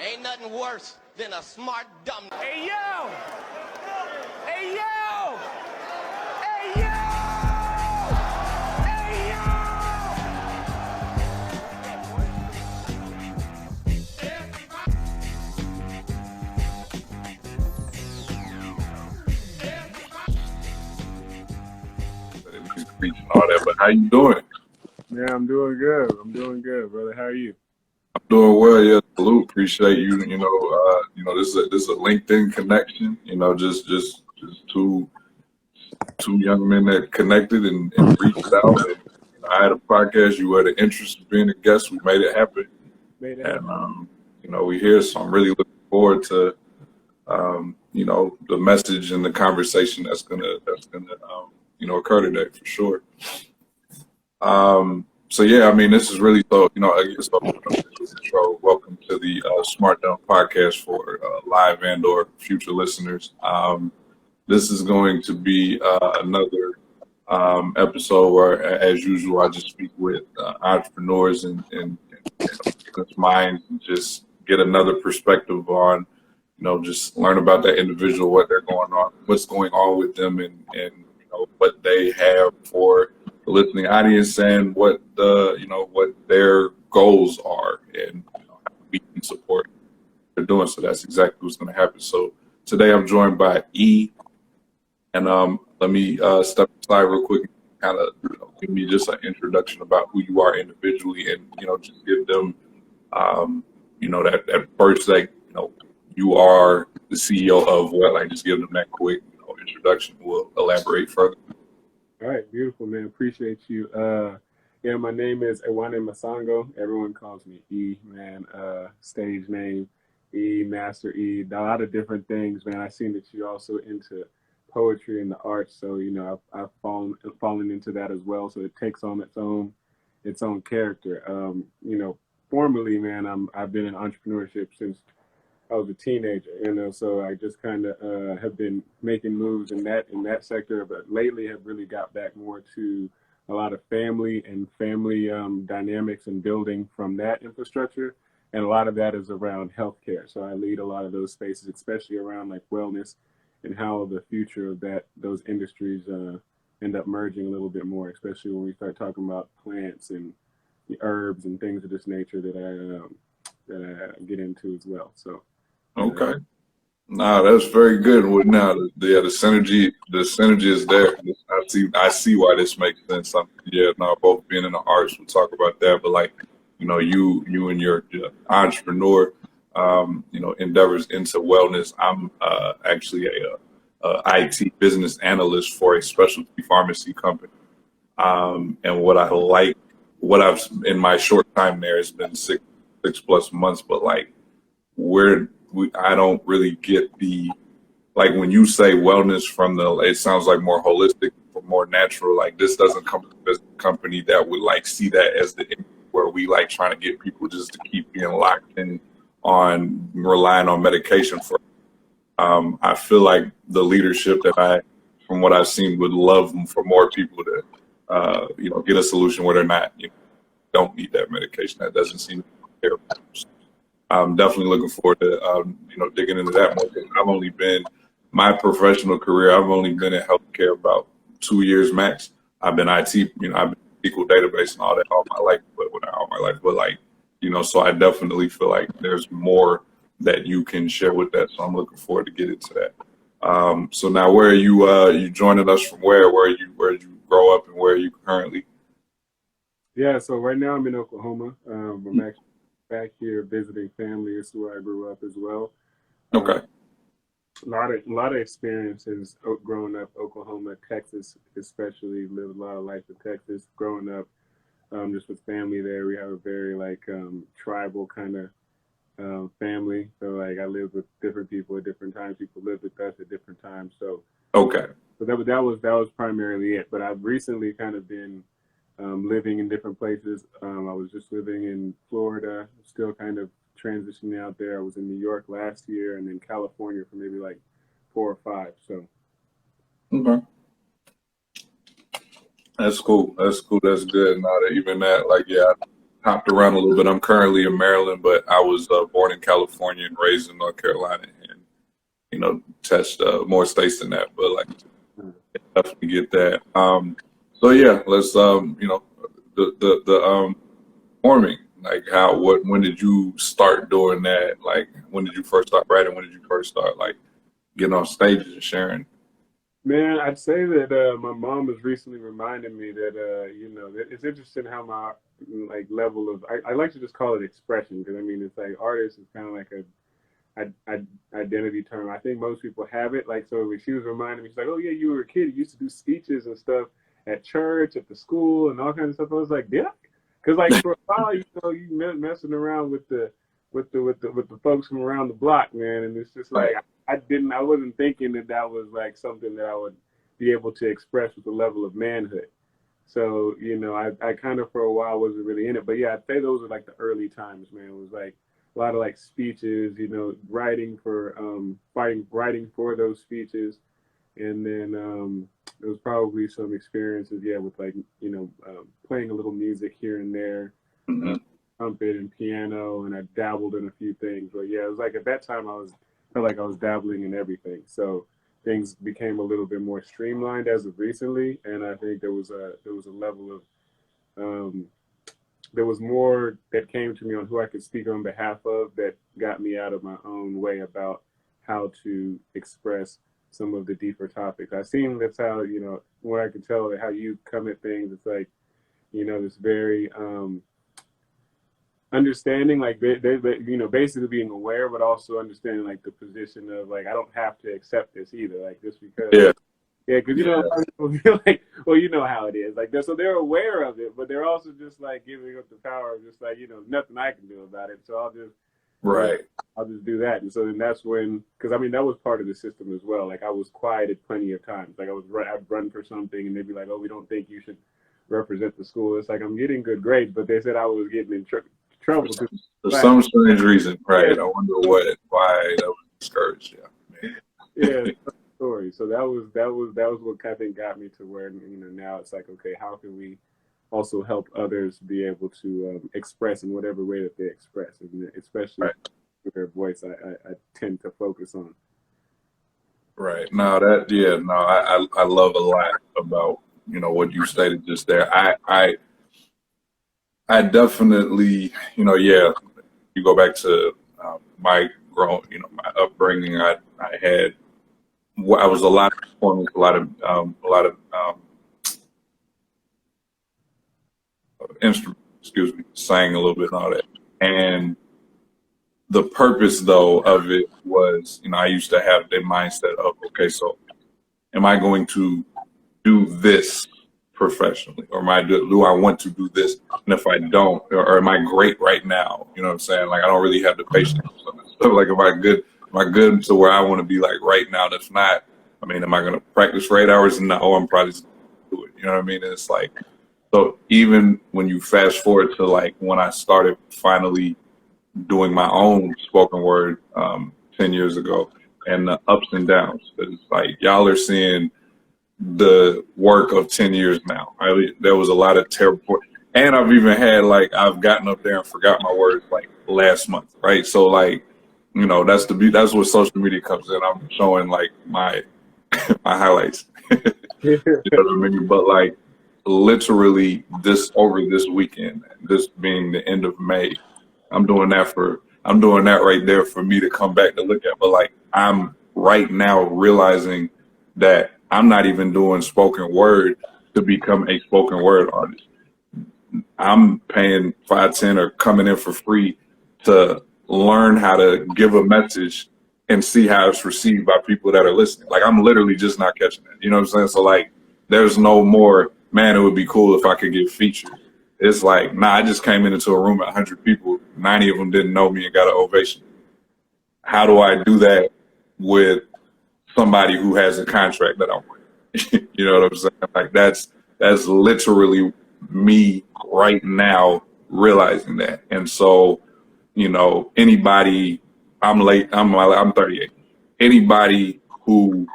Ain't nothing worse than a smart dumb. Hey yo! Hey yo! Hey yo! Hey All that, but how you doing? Yeah, I'm doing good. I'm doing good, brother. How are you? I'm doing well. Yeah, salute. Appreciate you. This is a LinkedIn connection. Just two young men that connected and reached out. And, I had a podcast. You had an interest in being a guest. We made it happen. And we here. So I'm really looking forward to the message and the conversation that's gonna occur today for sure. So yeah, I mean, this is really intro. Welcome to the Smart Dumb podcast for live and/or future listeners. This is going to be another episode where, as usual, I just speak with entrepreneurs and business minds and just get another perspective on, just learn about that individual, what they're going on, what's going on with them, and what they have for the listening audience and what their goals are and how we can support what they're doing. So that's exactly what's going to happen. So today I'm joined by E, and let me step aside real quick, kind of give me just an introduction about who you are individually, and just give them that first, like, you are the CEO of what. Like, just give them that quick introduction. We'll elaborate further. All right, beautiful, man. Appreciate you. Yeah, my name is Ewane Masango. Everyone calls me E, man. Stage name, E, Master E, a lot of different things, man. I've seen that you're also into poetry and the arts, so I've fallen into that as well. So it takes on its own character. Formerly, man, I've been in entrepreneurship since I was a teenager, so I just kind of have been making moves in that sector, but lately have really got back more to a lot of family dynamics and building from that infrastructure. And a lot of that is around healthcare. So I lead a lot of those spaces, especially around like wellness and how the future of those industries end up merging a little bit more, especially when we start talking about plants and the herbs and things of this nature that I get into as well. So. Okay. Nah, that's very good. Well, now the synergy is there. I see why this makes sense. Both being in the arts, we'll talk about that. But like, you and your entrepreneur, endeavors into wellness. I'm actually a IT business analyst for a specialty pharmacy company. And what I've in my short time there, it's been six plus months, but like I don't really get like when you say wellness it sounds like more holistic, more natural. Like, this doesn't come from a company that would like see that as where we like trying to get people just to keep being locked in on relying on medication for. I feel like the leadership from what I've seen, would love for more people to, get a solution where they're not, don't need that medication. That doesn't seem terrible. I'm definitely looking forward to, digging into that more. My professional career, I've only been in healthcare about 2 years max. I've been IT, I've been SQL database and all that all my life, so I definitely feel like there's more that you can share with that. So I'm looking forward to get into that. So now, where are you joining us from? Where did you grow up and where are you currently? Yeah, so right now I'm in Oklahoma. I'm actually back here visiting family. This is where I grew up as well. Okay. A lot of experiences growing up, Oklahoma, Texas, especially lived a lot of life in Texas. Growing up, just with family there, we have a very tribal kind of family. So like I lived with different people at different times. People lived with us at different times. So okay. So that was primarily it. But I've recently kind of been living in different places. I was just living in Florida, still kind of transitioning out there. I was in New York last year and in California for maybe like 4 or 5. So. Okay. That's cool. That's good. Not even that. Like, yeah, hopped around a little bit. I'm currently in Maryland, but I was born in California and raised in North Carolina, and touched more states than that. But like, definitely get that. So yeah, let's the forming. Like when did you start doing that? Like when did you first start writing? When did you first start like getting on stages and sharing? Man, I'd say that my mom was recently reminding me that it's interesting how my like level of I like to just call it expression, because I mean it's like artist is kind of like a identity term. I think most people have it. Like, so when she was reminding me, she's like, "Oh yeah, you were a kid. You used to do speeches and stuff at church, at the school, and all kinds of stuff." I was like, "Did I?" Because like for a while, you messing around with the folks from around the block, man, and it's just like I wasn't thinking that was like something that I would be able to express with the level of manhood. So I kind of for a while wasn't really in it, but yeah, I'd say those were like the early times, man. It was like a lot of like speeches, writing for those speeches, and then there was probably some experiences, yeah, with like playing a little music here and there, trumpet and piano, and I dabbled in a few things. But yeah, it was like at that time felt like I was dabbling in everything. So things became a little bit more streamlined as of recently, and I think there was a level of there was more that came to me on who I could speak on behalf of that got me out of my own way about how to express some of the deeper topics. I seen that's how, what I can tell how you come at things. It's like, this very understanding, like basically being aware, but also understanding like the position of like, I don't have to accept this either. Like just because yeah, because a lot of people feel like, well, you know how it is. Like, so they're aware of it, but they're also just like giving up the power of just like, nothing I can do about it. So I'll just do that. And so then that's when, because I mean, that was part of the system as well. Like I was quieted plenty of times. Like I'd run for something and they'd be like, "Oh, we don't think you should represent the school." It's like, I'm getting good grades, but they said I was getting in trouble. For some strange reason, right? Yeah. I wonder why that was discouraged. Yeah. Yeah. Story. So that was what I think got me to where now it's like, okay, how can we also help others be able to express in whatever way that they express, and especially with their voice. I tend to focus on. Right. No, I love a lot about what you stated just there. I definitely you go back to my my upbringing. I had. I was a lot of performing, a lot of instruments, sang a little bit and all that. And the purpose though of it was, I used to have the mindset of, okay, so am I going to do this professionally, or do I want to do this? And if I don't, or am I great right now? You know what I'm saying? Like I don't really have the patience. So like am I good to where I want to be like right now? And if not, I mean, am I going to practice for 8 hours? No, I'm probably just going to do it. You know what I mean? And it's like, so even when you fast forward to like when I started finally doing my own spoken word 10 years ago, and the ups and downs, it's like y'all are seeing the work of 10 years now. There was a lot of terrible, and I've even had I've gotten up there and forgot my words like last month, right? So like, that's what social media comes in. I'm showing like my highlights. You know what I mean? But like literally over this weekend, this being the end of May, I'm doing that right there for me to come back to look at. But like I'm right now realizing that I'm not even doing spoken word to become a spoken word artist. I'm paying $5, $10 or coming in for free to learn how to give a message and see how it's received by people that are listening. Like I'm literally just not catching it. You know what I'm saying? So like there's no more, man, it would be cool if I could get featured. It's like, nah, I just came into a room at 100 people, 90 of them didn't know me and got an ovation. How do I do that with somebody who has a contract that I'm with? You know what I'm saying? Like that's literally me right now realizing that. And so, anybody, I'm late, I'm 38. Anybody who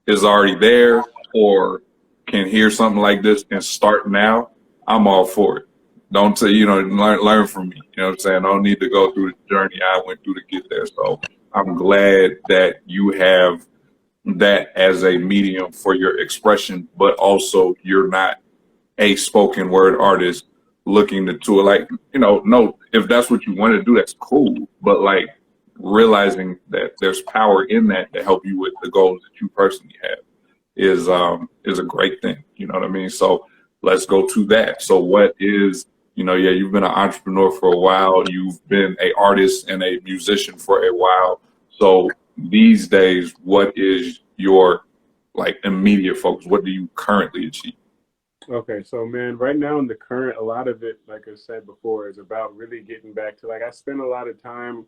is already there or can hear something like this and start now, I'm all for it. don't say, learn from me. You know what I'm saying? I don't need to go through the journey I went through to get there. So I'm glad that you have that as a medium for your expression, but also you're not a spoken word artist looking to like, no, if that's what you want to do, that's cool. But like realizing that there's power in that to help you with the goals that you personally have is a great thing. You know what I mean? So let's go to that. So what is, you've been an entrepreneur for a while, you've been a artist and a musician for a while. So these days, what is your like immediate focus? What do you currently achieve? Okay, so man, right now in the current, a lot of it, like I said before, is about really getting back to like I spend a lot of time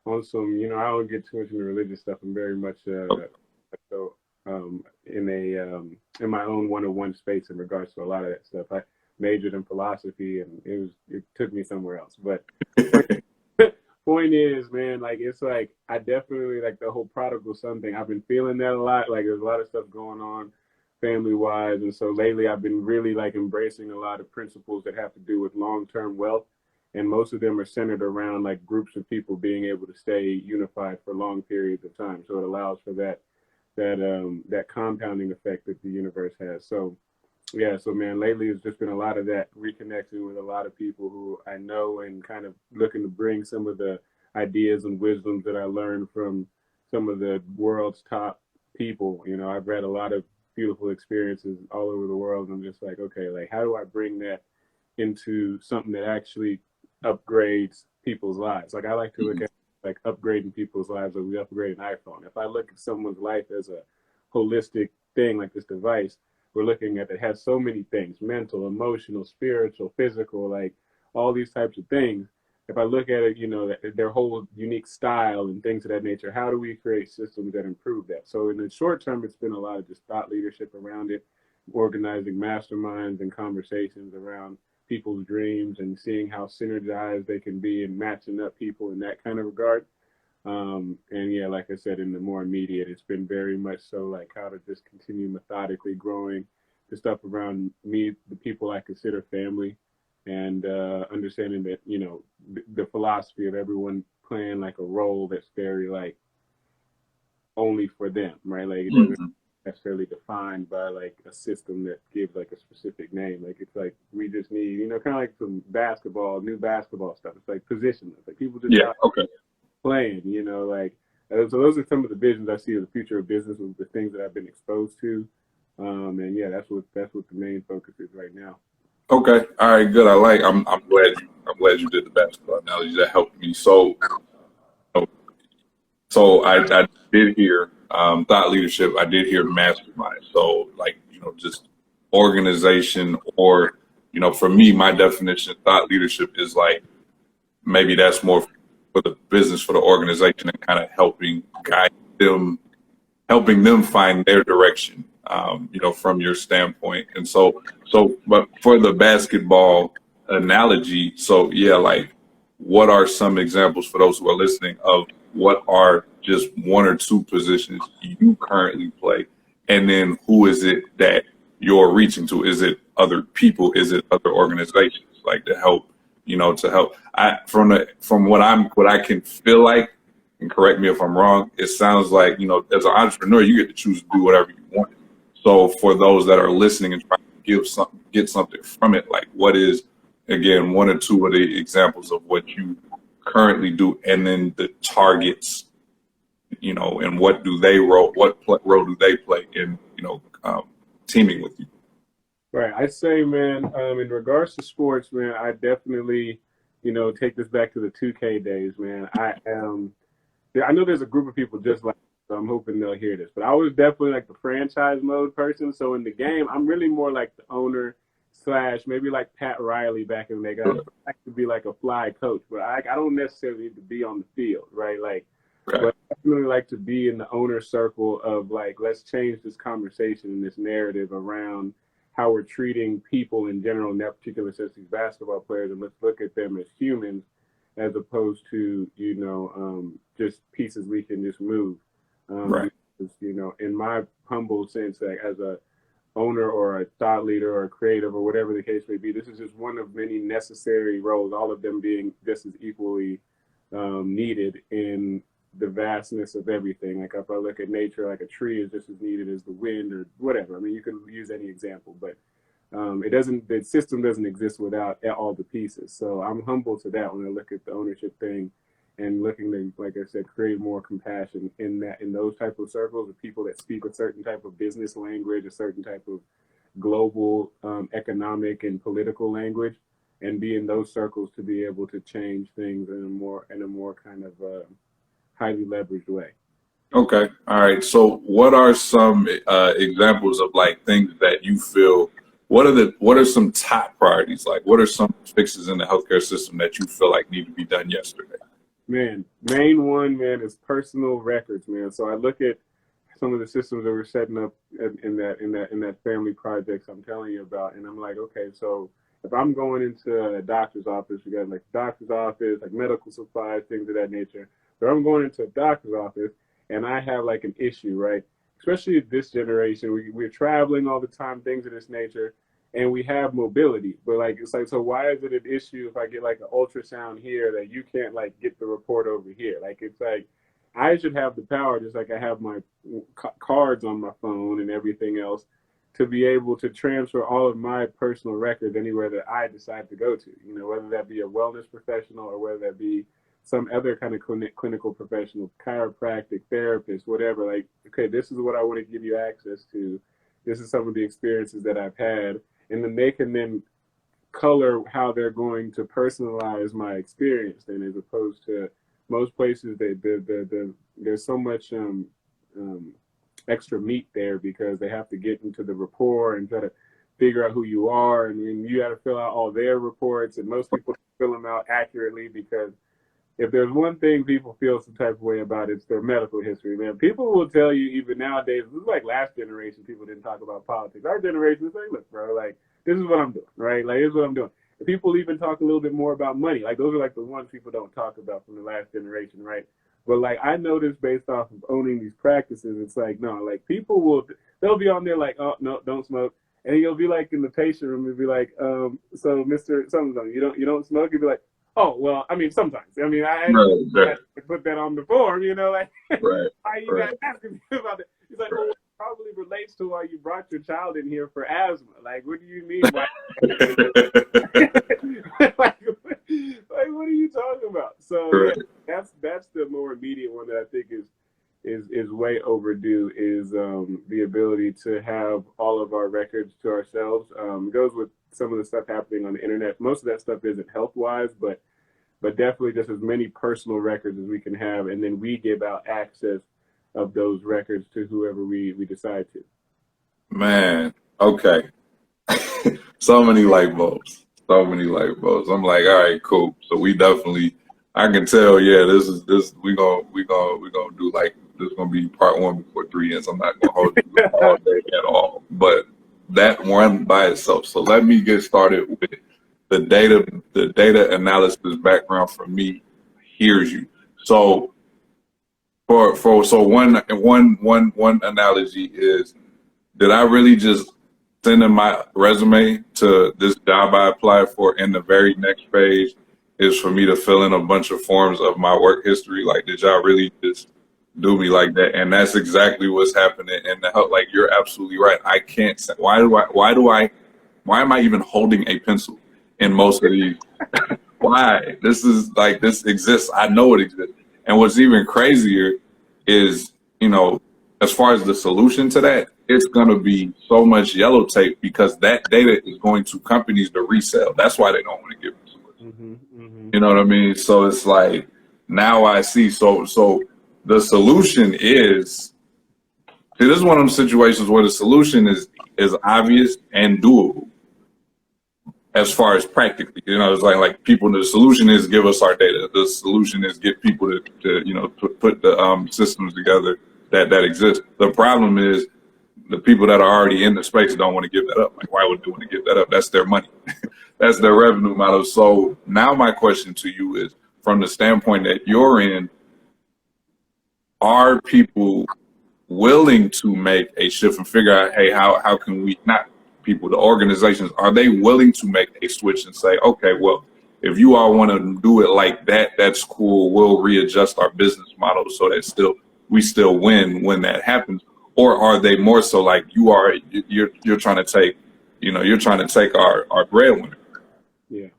on some, I don't get too much into religious stuff. I'm very much so in my own one-on-one space in regards to a lot of that stuff. I majored in philosophy, and it took me somewhere else. But point is, man, like it's like I definitely like the whole prodigal son thing. I've been feeling that a lot. Like there's a lot of stuff going on family wise, and so lately I've been really like embracing a lot of principles that have to do with long-term wealth, and most of them are centered around like groups of people being able to stay unified for long periods of time. So it allows for that compounding effect that the universe has. So yeah, so man, lately it's just been a lot of that, reconnecting with a lot of people who I know and kind of looking to bring some of the ideas and wisdoms that I learned from some of the world's top people. I've read a lot of beautiful experiences all over the world. And I'm just like, okay, like how do I bring that into something that actually upgrades people's lives? Like I like to look at like upgrading people's lives like we upgrade an iPhone. If I look at someone's life as a holistic thing like this device, we're looking at that has so many things: mental, emotional, spiritual, physical, like all these types of things. If I look at it, their whole unique style and things of that nature, how do we create systems that improve that? So in the short term, it's been a lot of just thought leadership around it, organizing masterminds and conversations around people's dreams and seeing how synergized they can be and matching up people in that kind of regard. And yeah, like I said, in the more immediate, it's been very much so like how to just continue methodically growing the stuff around me, the people I consider family, and understanding that, the philosophy of everyone playing like a role that's very like only for them, right? Like it doesn't necessarily defined by like a system that gives like a specific name. Like it's like we just need, kind of like some new basketball stuff. It's like positionless. Like people just playing, like so those are some of the visions I see of the future of business with the things that I've been exposed to. And yeah, that's what the main focus is right now. Okay. All right. Good. I'm glad you did the basketball analogy. That helped me. So I did hear thought leadership. I did hear mastermind. So like just organization, or for me, my definition of thought leadership is like maybe that's more for the business, for the organization, and kind of helping guide them, helping them find their direction. From your standpoint. And but for the basketball analogy, so yeah, like what are some examples for those who are listening of what are just one or two positions you currently play? And then who is it that you're reaching to? Is it other people? Is it other organizations like to help, to help? From what I can feel like, and correct me if I'm wrong, it sounds like, as an entrepreneur, you get to choose to do whatever you want. So for those that are listening and trying to get something from it, like what is, again, one or two of the examples of what you currently do, and then the targets, and what role do they play in, teaming with you? Right. I say, man, in regards to sports, man, I definitely, take this back to the 2K days, man. I know there's a group of people just like, so I'm hoping they'll hear this. But I was definitely like the franchise mode person. So in the game, I'm really more like the owner / maybe like Pat Riley back in the day. I like to be like a fly coach, but I don't necessarily need to be on the field, right? Like, but I definitely like to be in the owner circle of like, let's change this conversation and this narrative around how we're treating people in general, in that particular sense, these basketball players, and let's look at them as humans as opposed to, just pieces we can just move. Because, in my humble sense, like as a owner or a thought leader or a creative or whatever the case may be. This is just one of many necessary roles, all of them being just as equally needed in the vastness of everything. Like if I look at nature, like a tree is just as needed as the wind or whatever. I mean, you can use any example, but it doesn't. The system doesn't exist without all the pieces. So I'm humble to that when I look at the ownership thing, and looking to, like I said, create more compassion in those type of circles of people that speak a certain type of business language, a certain type of global economic and political language, and be in those circles to be able to change things in a more kind of highly leveraged way. Okay. All right. So what are some examples of like things that you feel, what are some top priorities? Like what are some fixes in the healthcare system that you feel like need to be done yesterday? Man, main one, man, is personal records, man. So I look at some of the systems that we're setting up in that family projects I'm telling you about, and I'm like, okay, so if I'm going into a doctor's office, we got like doctor's office, like medical supplies, things of that nature. But I'm going into a doctor's office and I have like an issue, right? Especially this generation, we're traveling all the time, things of this nature, and we have mobility. But like, it's like, so why is it an issue if I get like an ultrasound here that you can't like get the report over here? Like, it's like, I should have the power, just like I have my cards on my phone and everything else, to be able to transfer all of my personal records anywhere that I decide to go to, you know, whether that be a wellness professional or whether that be some other kind of clinical professional, chiropractic, therapist, whatever. Like, okay, this is what I want to give you access to. This is some of the experiences that I've had. And then they can then color how they're going to personalize my experience, then, as opposed to most places, there's so much extra meat there because they have to get into the rapport and try to figure out who you are, and then you got to fill out all their reports, and most people fill them out accurately, because if there's one thing people feel some type of way about, it's their medical history, man. People will tell you, even nowadays, this is like last generation, people didn't talk about politics. Our generation is like, look, bro, like, this is what I'm doing, right? Like, here's what I'm doing. And people even talk a little bit more about money. Like, those are like the ones people don't talk about from the last generation, right? But like, I noticed based off of owning these practices, it's like, no, like people they'll be on there like, oh, no, don't smoke. And you'll be like in the patient room and be like, so Mr. Something, you don't smoke? You'll be like, oh, well, I mean, sometimes. I mean, I put that on the form, you know, like, Right. why you guys asking me about that? He's like, well, it probably relates to why you brought your child in here for asthma. Like, what do you mean? Like, what are you talking about? So Right. yeah, that's the more immediate one that I think is way overdue, is the ability to have all of our records to ourselves. It goes with some of the stuff happening on the internet. Most of that stuff isn't health-wise, but definitely just as many personal records as we can have, and then we give out access of those records to whoever we decide to. Man, okay. So many light bulbs. So many light bulbs. I'm like, all right, cool. So we definitely, I can tell, yeah, this we gonna do like, this is gonna be part 1 before 3 ends. I'm not gonna hold you all day at all. But that one by itself. So let me get started with the data analysis background for me. Here's you. So so one analogy is, did I really just send in my resume to this job I applied for, and the very next page is for me to fill in a bunch of forms of my work history? Like, did y'all really just do me like that? And that's exactly what's happening in the health. Like, you're absolutely right. I can't say, why am I even holding a pencil in most of these? Why? This exists. I know it exists. And what's even crazier is, you know, as far as the solution to that, it's going to be so much yellow tape, because that data is going to companies to resell. That's why they don't want to give it to us. You know what I mean? So it's like, now I see. So the solution is, see, this is one of those situations where the solution is obvious and doable. As far as practically, you know, it's like people, the solution is give us our data. The solution is get people to you know, put the systems together that exist. The problem is the people that are already in the space don't want to give that up. Like, why would they want to give that up? That's their money. That's their revenue model. So now my question to you is, from the standpoint that you're in, are people willing to make a shift and figure out, hey, how can we, not people, the organizations, are they willing to make a switch and say, okay, well, if you all want to do it like that, that's cool. We'll readjust our business model so that we still win when that happens. Or are they more so like you're trying to take, you're trying to take our breadwinner? Yeah.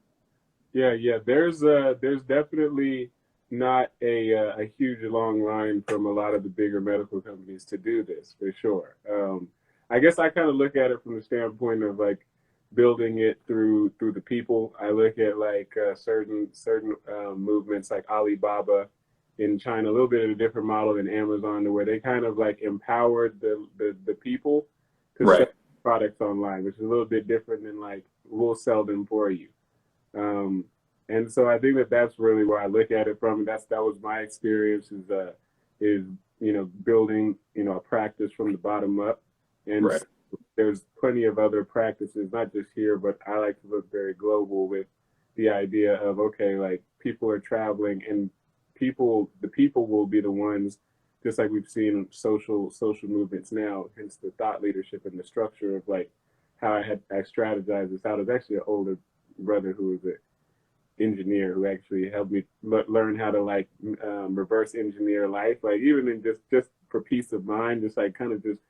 There's definitely not a huge long line from a lot of the bigger medical companies to do this, for sure. I guess I kind of look at it from the standpoint of like building it through the people. I look at like certain movements like Alibaba in China, a little bit of a different model than Amazon, where they kind of like empowered the people to sell products online, which is a little bit different than like we'll sell them for you. And so I think that's really where I look at it from. That was my experience is building a practice from the bottom up, and there's plenty of other practices, not just here, but I like to look very global with the idea of, okay, like people are traveling and the people will be the ones, just like we've seen in social movements now, hence the thought leadership and the structure of like how I strategized this out. It was actually an older brother who was an engineer who actually helped me learn how to like reverse engineer life, like even in just for peace of mind, just like kind of just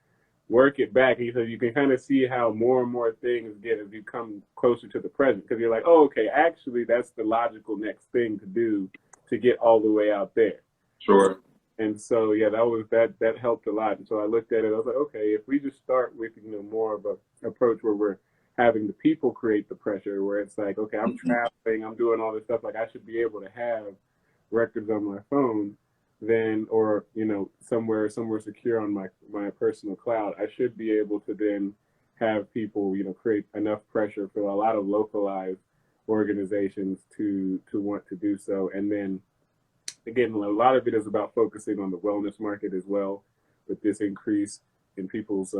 work it back. And so you can kind of see how more and more things get as you come closer to the present, because you're like, oh, okay, actually that's the logical next thing to do to get all the way out there. Sure. And so yeah, that helped a lot. And so I looked at it, I was like, okay, if we just start with more of a approach where we're having the people create the pressure, where it's like, okay, I'm traveling, I'm doing all this stuff, like I should be able to have records on my phone, then, or somewhere secure on my personal cloud. I should be able to then have people create enough pressure for a lot of localized organizations to want to do so. And then again, a lot of it is about focusing on the wellness market as well, with this increase in people's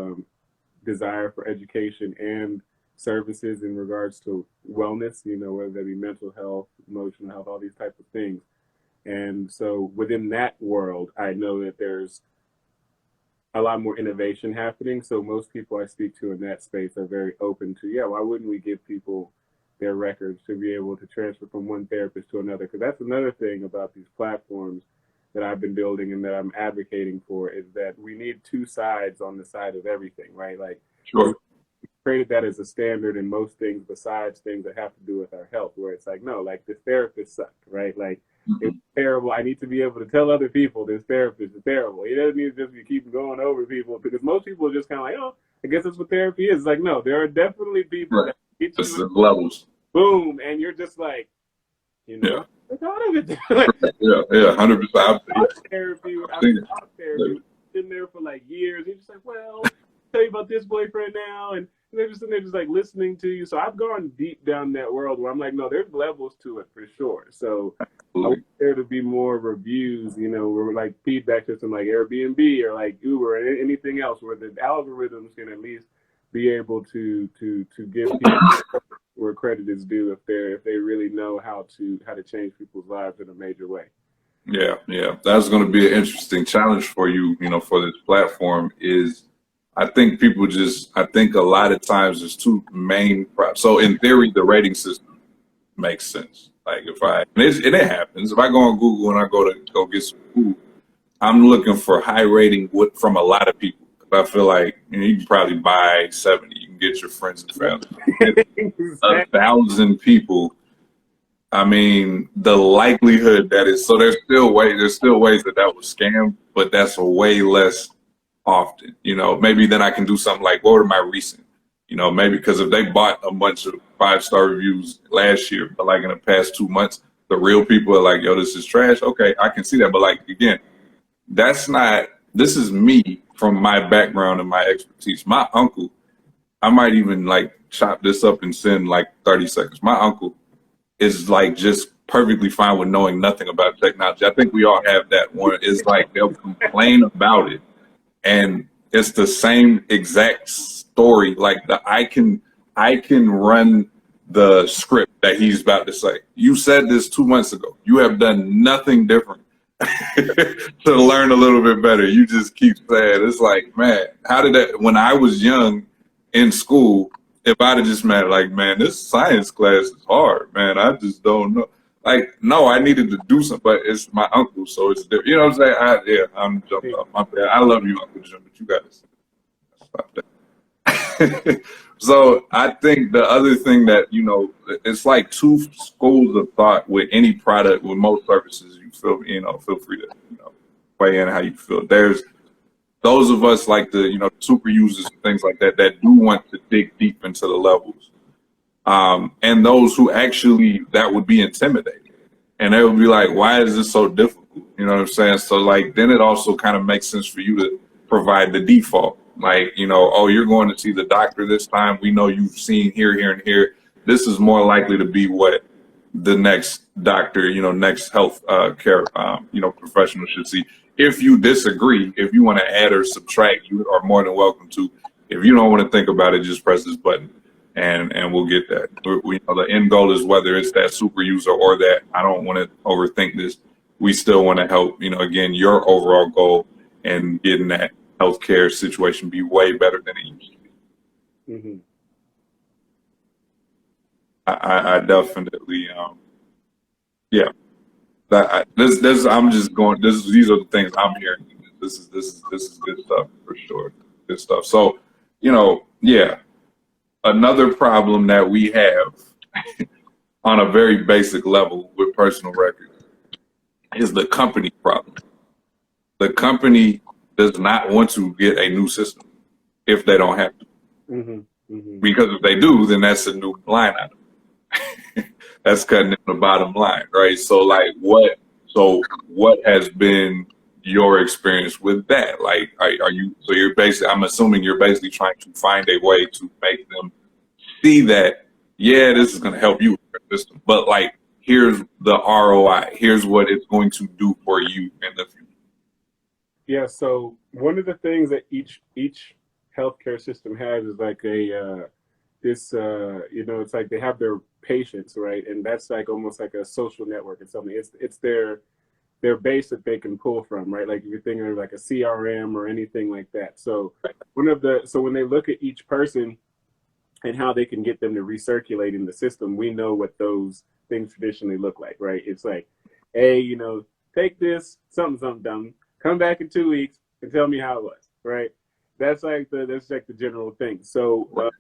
desire for education and services in regards to wellness, whether that be mental health, emotional health, all these types of things. And so within that world, I know that there's a lot more innovation happening. So most people I speak to in that space are very open to, why wouldn't we give people their records to be able to transfer from one therapist to another? Because that's another thing about these platforms that I've been building and that I'm advocating for, is that we need two sides on the side of everything, right? Like, sure. We created that as a standard in most things besides things that have to do with our health, where it's like, no, like this therapist sucked, right? Like, it's terrible. I need to be able to tell other people this therapist is terrible. He doesn't need to just be keeping going over people, because most people are just kind of like, oh, I guess that's what therapy is. It's like, no, there are definitely people that get you the levels. Boom, and you're just like, I thought of it. Like, 100%. Therapy, been there for like years. You're just like, well, tell you about this boyfriend now, and they're just sitting there just like listening to you. So I've gone deep down that world where I'm like, no, there's levels to it for sure. So I want there to be more reviews, where like feedback system like Airbnb or like Uber or anything else, where the algorithms can at least be able to give people where credit is due if they really know how to change people's lives in a major way. Yeah. That's going to be an interesting challenge for you, for this platform. Is I think a lot of times there's two main so in theory the rating system makes sense. Like it happens. If I go on Google and I go get some food, I'm looking for high rating from a lot of people. I feel like you can probably buy 70. You can get your friends and family. Exactly. 1,000 people. I mean, the likelihood that is so there's still ways that was scammed, but that's way less often. Maybe then I can do something like, what are my recent? Maybe because if they bought a bunch of 5-star reviews last year, but like in the past 2 months, the real people are like, yo, this is trash. Okay, I can see that. But like, again, this is me from my background and my expertise. My uncle, I might even like chop this up and send like 30 seconds. My uncle is like just perfectly fine with knowing nothing about technology. I think we all have that one. It's like they'll complain about it, and it's the same exact story. Like I can run the script that he's about to say. You said this 2 months ago. You have done nothing different. to learn a little bit better. You just keep saying, it's like, man, how did that, when I was young in school, if I'd have just met like, man, this science class is hard, man. I just don't know. Like, no, I needed to do something, but it's my uncle, so it's different. You know what I'm saying? I'm jumping off my bad. I love you, Uncle Jim, but you got to stop that. So I think the other thing that, you know, it's like two schools of thought with any product, with most services. You feel free to, you know, weigh in how you feel. There's those of us like the, you know, super users and things like that that do want to dig deep into the levels, and those who actually that would be intimidating, and they would be like, why is this so difficult? You know what I'm saying? So like then it also kind of makes sense for you to provide the default. Like, you know, oh, you're going to see the doctor this time. We know you've seen here, here, and here. This is more likely to be what the next doctor, you know, next health care, you know, professional should see. If you disagree, if you want to add or subtract, you are more than welcome to. If you don't want to think about it, just press this button, and we'll get that. We know the end goal is whether it's that super user or that I don't want to overthink this. We still want to help, you know, again, your overall goal and getting that healthcare situation be way better than it used to be. Mm-hmm. I definitely, yeah. This I'm just going. These are the things I'm hearing. This is good stuff for sure. Good stuff. So, you know, yeah. Another problem that we have on a very basic level with personal records is the company problem. The company does not want to get a new system if they don't have to. Mm-hmm. Mm-hmm. Because if they do, then that's a new line item. That's cutting in the bottom line, right? So like what has been your experience with that? Like are you, so you're basically, I'm assuming you're basically trying to find a way to make them see that, yeah, this is going to help you with your system, but like here's the ROI, here's what it's going to do for you in the future. Yeah, so one of the things that each healthcare system has is like a you know, it's like they have their patients, right? And that's like almost like a social network or something. It's their base that they can pull from, right? Like if you're thinking of like a CRM or anything like that. So when they look at each person and how they can get them to recirculate in the system, we know what those things traditionally look like, right? It's like, hey, you know, take this something dumb, come back in 2 weeks and tell me how it was, right? That's like the general thing. So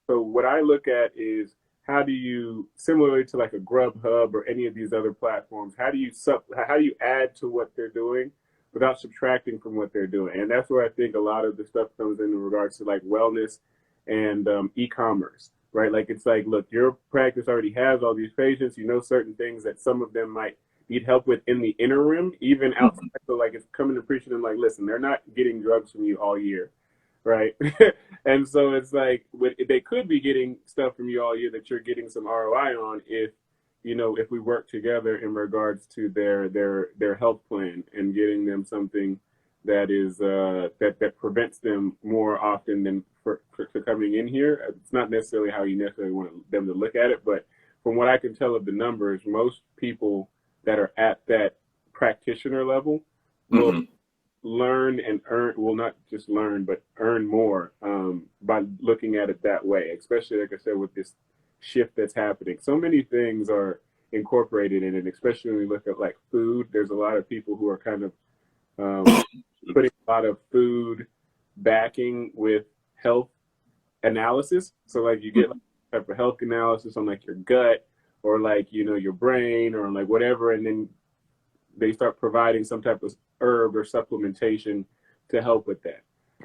so what I look at is how do you, similarly to like a Grubhub or any of these other platforms, how do you add to what they're doing without subtracting from what they're doing? And that's where I think a lot of the stuff comes in regards to like wellness and e-commerce, right? Like it's like, look, your practice already has all these patients. You know certain things that some of them might need help with in the interim, even outside. So like it's coming to preaching them like, listen, they're not getting drugs from you all year, right? And so it's like they could be getting stuff from you all year that you're getting some ROI on if, you know, if we work together in regards to their health plan and getting them something that is that prevents them more often than for coming in here. It's not necessarily how you necessarily want them to look at it, but from what I can tell of the numbers, most people that are at that practitioner level will learn and earn, will not just learn, but earn more by looking at it that way, especially, like I said, with this shift that's happening. So many things are incorporated in it, especially when we look at like food. There's a lot of people who are kind of putting a lot of food backing with health analysis. So like you get like type of health analysis on like your gut or like, you know, your brain or like whatever, and then they start providing some type of herb or supplementation to help with that.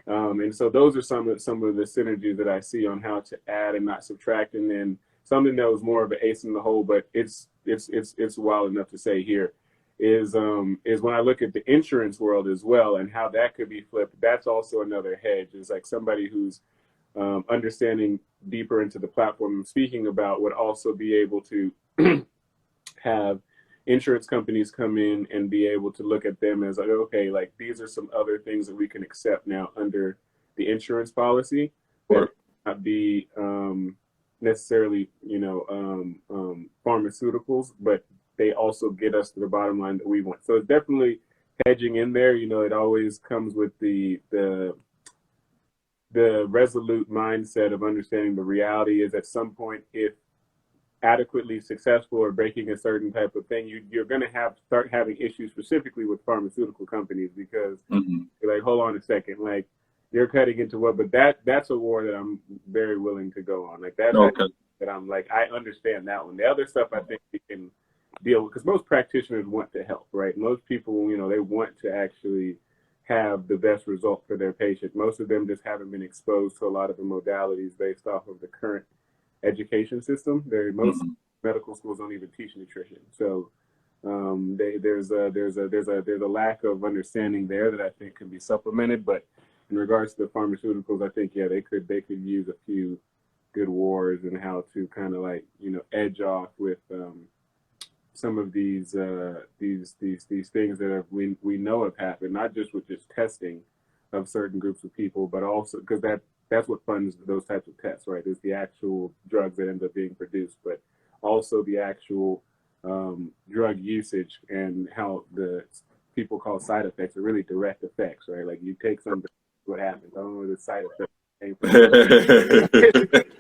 And so those are some of the synergies that I see on how to add and not subtract. And then something that was more of an ace in the hole, but it's wild enough to say here is when I look at the insurance world as well and how that could be flipped. That's also another hedge. It's like somebody who's understanding deeper into the platform I'm speaking about would also be able to have insurance companies come in and be able to look at them as like, okay, like these are some other things that we can accept now under the insurance policy that not be necessarily, you know, pharmaceuticals, but they also get us to the bottom line that we want. So it's definitely hedging in there. You know, it always comes with the resolute mindset of understanding the reality is at some point, if adequately successful or breaking a certain type of thing, you're going to start having issues specifically with pharmaceutical companies because you're like, hold on a second, like you're cutting into what? But that's a war that I'm very willing to go on. Like that's that I'm like, I understand that one. The other stuff I think we can deal with because most practitioners want to help, right? Most people, you know, they want to actually have the best result for their patient. Most of them just haven't been exposed to a lot of the modalities based off of the current education system. Most medical schools don't even teach nutrition, so there's a lack of understanding there that I think can be supplemented. But in regards to the pharmaceuticals, I think they could use a few good wars and how to kind of like, you know, edge off with some of these things that we know have happened, not just with just testing of certain groups of people, but also because that's what funds those types of tests, right? Is the actual drugs that end up being produced, but also the actual drug usage and how the people call side effects are really direct effects, right? Like you take something, what happens? I don't know where the side effect came from.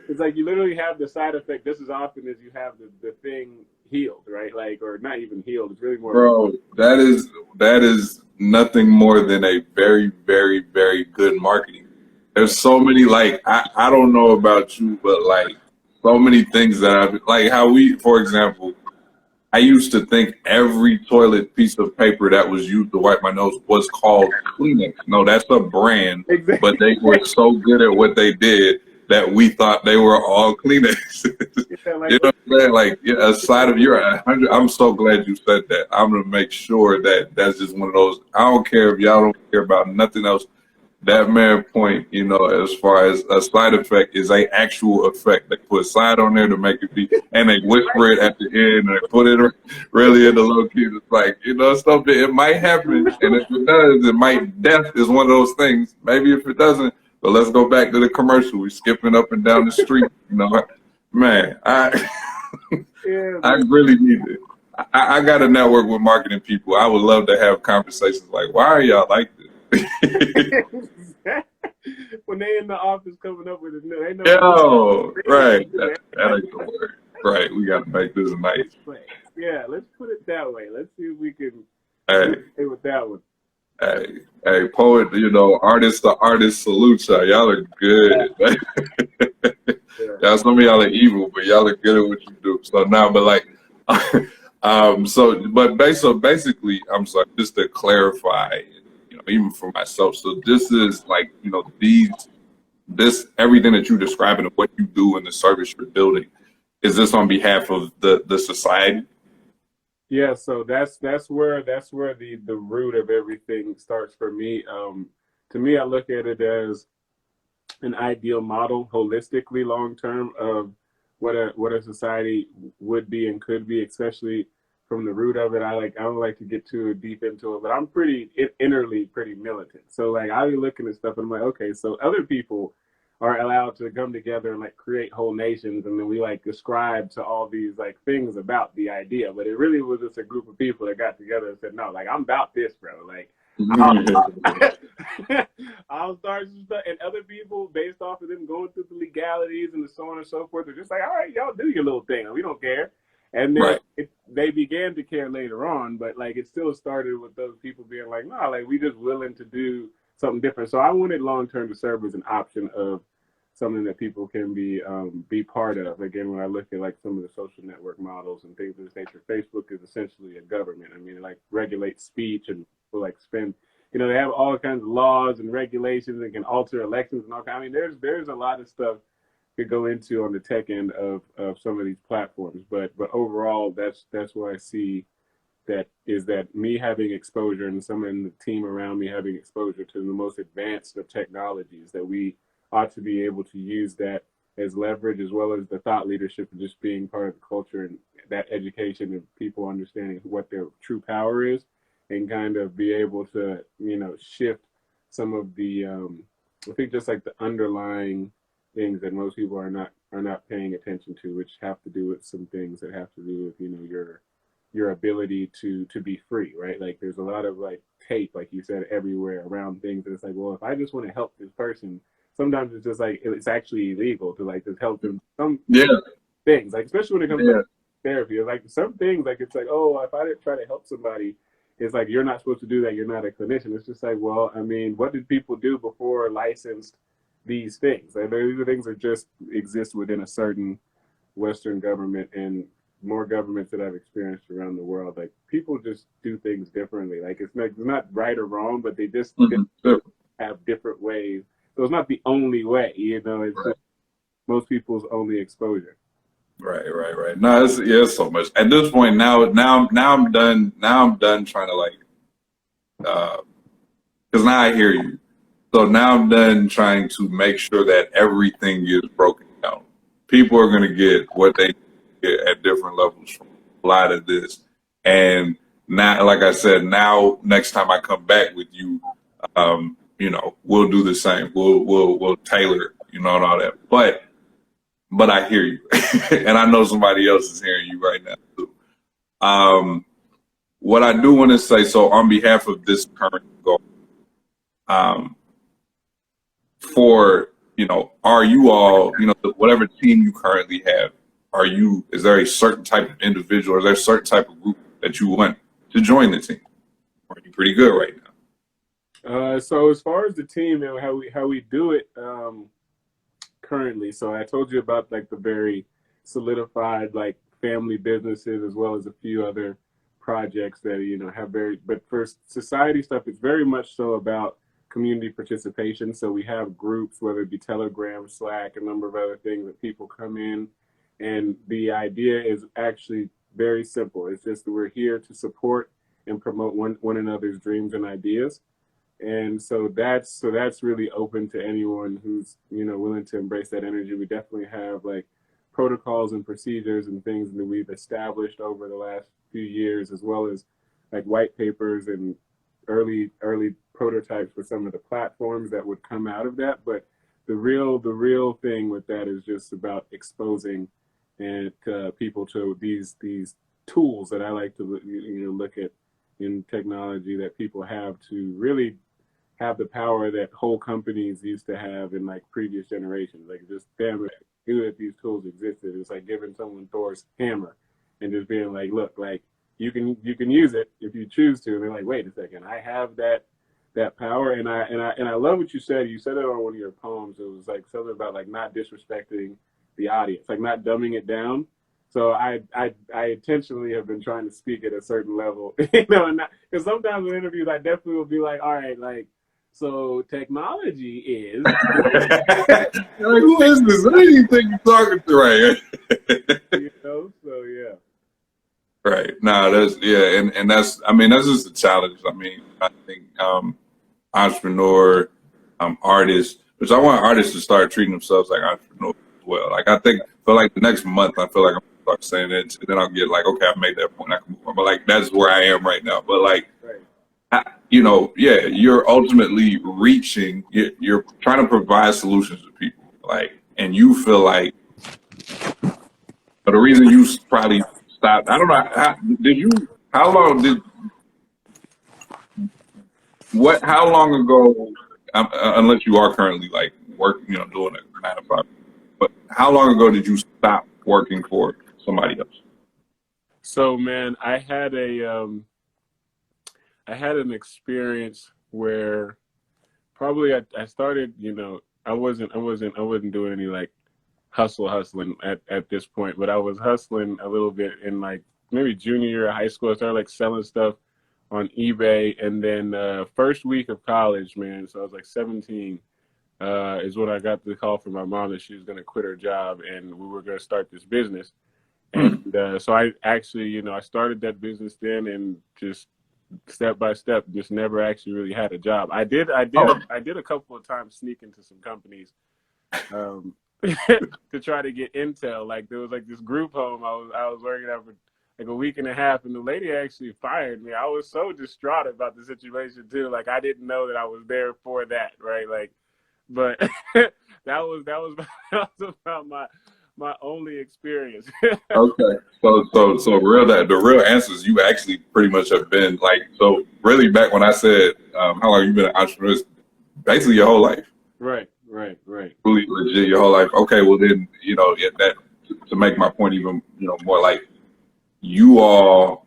It's like you literally have the side effect just as often as you have the thing healed, right? Like, or not even healed. It's really more. Bro, that is nothing more than a very, very, very good marketing. There's so many, like, I don't know about you, but like so many things that I've like how we, for example, I used to think every toilet piece of paper that was used to wipe my nose was called Kleenex. No, that's a brand, Exactly. but they were so good at what they did that we thought they were all Kleenex. Yeah, like, You know what I'm saying? Like, yeah, aside of your 100, I'm so glad you said that. I'm gonna make sure that that's just one of those. I don't care if y'all don't care about nothing else. That man point, you know, as far as a side effect is a actual effect. They put side on there to make it be, and they whisper it at the end, and they put it really in the low key. It's like, you know, stuff that it might happen, and if it does, it might. Death is one of those things. Maybe if it doesn't, but let's go back to the commercial. We skipping up and down the street, you know, man. I really need it. I got to network with marketing people. I would love to have conversations like, why are y'all like this? When they in the office coming up with it, they know. Yo, right. That ain't the word. Right. We got to make this nice. Yeah, let's put it that way. Let's see if we can stay with that one. Hey, poet, you know, artist to artist salute y'all. Y'all are good. Y'all, some of y'all are evil, but y'all are good at what you do. So now, but like, so basically, I'm sorry, just to clarify, you know, even for myself. So this is like, you know, this everything that you're describing of what you do and the service you're building, is this on behalf of the society? Yeah, so that's where the root of everything starts for me. To me, I look at it as an ideal model holistically long term of what a society would be and could be, especially from the root of it. I don't like to get too deep into it, but I'm pretty innerly pretty militant. So like I'll be looking at stuff and I'm like, okay, so other people are allowed to come together and like create whole nations, and then we like ascribe to all these like things about the idea, but it really was just a group of people that got together and said, no, like I'm about this, bro. Like I'll start some stuff, and other people, based off of them going through the legalities and so on and so forth, are just like, all right, y'all do your little thing, we don't care. And then they began to care later on, but like it still started with those people being like, no, like we just willing to do something different. So I wanted long term to serve as an option of something that people can be part of. Again, when I look at like some of the social network models and things of this nature, Facebook is essentially a government. I mean, it like regulates speech and people like spend, you know, they have all kinds of laws and regulations and can alter elections and all kinds. I mean, there's a lot of stuff could go into on the tech end of some of these platforms, but overall, that's where I see that me having exposure and some in the team around me having exposure to the most advanced of technologies, that we ought to be able to use that as leverage, as well as the thought leadership of just being part of the culture and that education of people understanding what their true power is, and kind of be able to, you know, shift some of the I think just like the underlying things that most people are not paying attention to, which have to do with some things that have to do with, you know, your ability to be free, right? Like there's a lot of like tape, like you said, everywhere around things. And it's like, well, if I just want to help this person, sometimes it's just like it's actually illegal to like just help them some Yeah, things, like especially when it comes to yeah, therapy. Like some things, like it's like, oh, if I didn't try to help somebody, it's like you're not supposed to do that. You're not a clinician. It's just like, well, I mean, what did people do before licensed these things? Like these are things that just exist within a certain Western government and more governments that I've experienced around the world. Like people just do things differently. Like it's not right or wrong, but they just sure. have different ways. So it's not the only way, you know. It's Right, just most people's only exposure. right. No, it's so much. At this point now I'm done. Now I'm done trying to like, because now I hear you. So now I'm done trying to make sure that everything is broken down. People are going to get what they get at different levels from a lot of this. And now, like I said, now next time I come back with you, we'll do the same. We'll tailor, and all that. But I hear you, and I know somebody else is hearing you right now too. What I do want to say, so on behalf of this current goal, um, for are you all, whatever team you currently have, is there a certain type of individual, or is there a certain type of group that you want to join the team? Or are you pretty good right now? So as far as the team and how we do it currently, so I told you about like the very solidified like family businesses as well as a few other projects that have but for society stuff, it's very much so about community participation. So we have groups, whether it be Telegram, Slack, a number of other things that people come in, and the idea is actually very simple. It's just that we're here to support and promote one another's dreams and ideas. And so that's really open to anyone who's willing to embrace that energy. We definitely have like protocols and procedures and things that we've established over the last few years, as well as like white papers and early prototypes for some of the platforms that would come out of that. But the real thing with that is just about exposing and people to these tools that I like to look at in technology that people have to really have the power that whole companies used to have in like previous generations. Like just damn it, knew that these tools existed. It's like giving someone Thor's hammer and just being like, look, like you can use it if you choose to. And they're like, wait a second, I have that power. And I love what you said. You said it on one of your poems. It was like something about like not disrespecting the audience, like not dumbing it down. So I intentionally have been trying to speak at a certain level, because sometimes in interviews I definitely will be like, all right, like, so technology is. Like, who is this? Who do you think you're talking to, right? So yeah. Right. No, and that's that's just a challenge. I think entrepreneur, artists, which I want artists to start treating themselves like entrepreneurs as well. Like I think for like the next month, I feel like I'm gonna start saying that, and then I'll get like, okay, I made that point, I can move on. But like that's where I am right now. But like, Right. you're ultimately reaching. You're trying to provide solutions to people, like, and you feel like, but the reason you probably stopped. I don't know. How long did? How long ago? Unless you are currently like working, doing a 9 to 5. But how long ago did you stop working for somebody else? So man, I had an experience where probably I started, I wasn't doing any like hustling at this point, but I was hustling a little bit in like maybe junior year of high school. I started like selling stuff on eBay, and then first week of college, man, so I was like 17, is when I got the call from my mom that she was going to quit her job and we were going to start this business. And so I actually, I started that business then, and just step by step, just never actually really had a job. I did a couple of times sneak into some companies to try to get intel. Like there was like this group home I was working at for like a week and a half, and the lady actually fired me. I was so distraught about the situation too. Like I didn't know that I was there for that, right? Like, but that was about my only experience. Okay. So real that the real answer is you actually pretty much have been like, so really back when I said how long you been an entrepreneur, it's basically your whole life. Right. Really legit your whole life. Okay, well then, that to make my point even, more like you all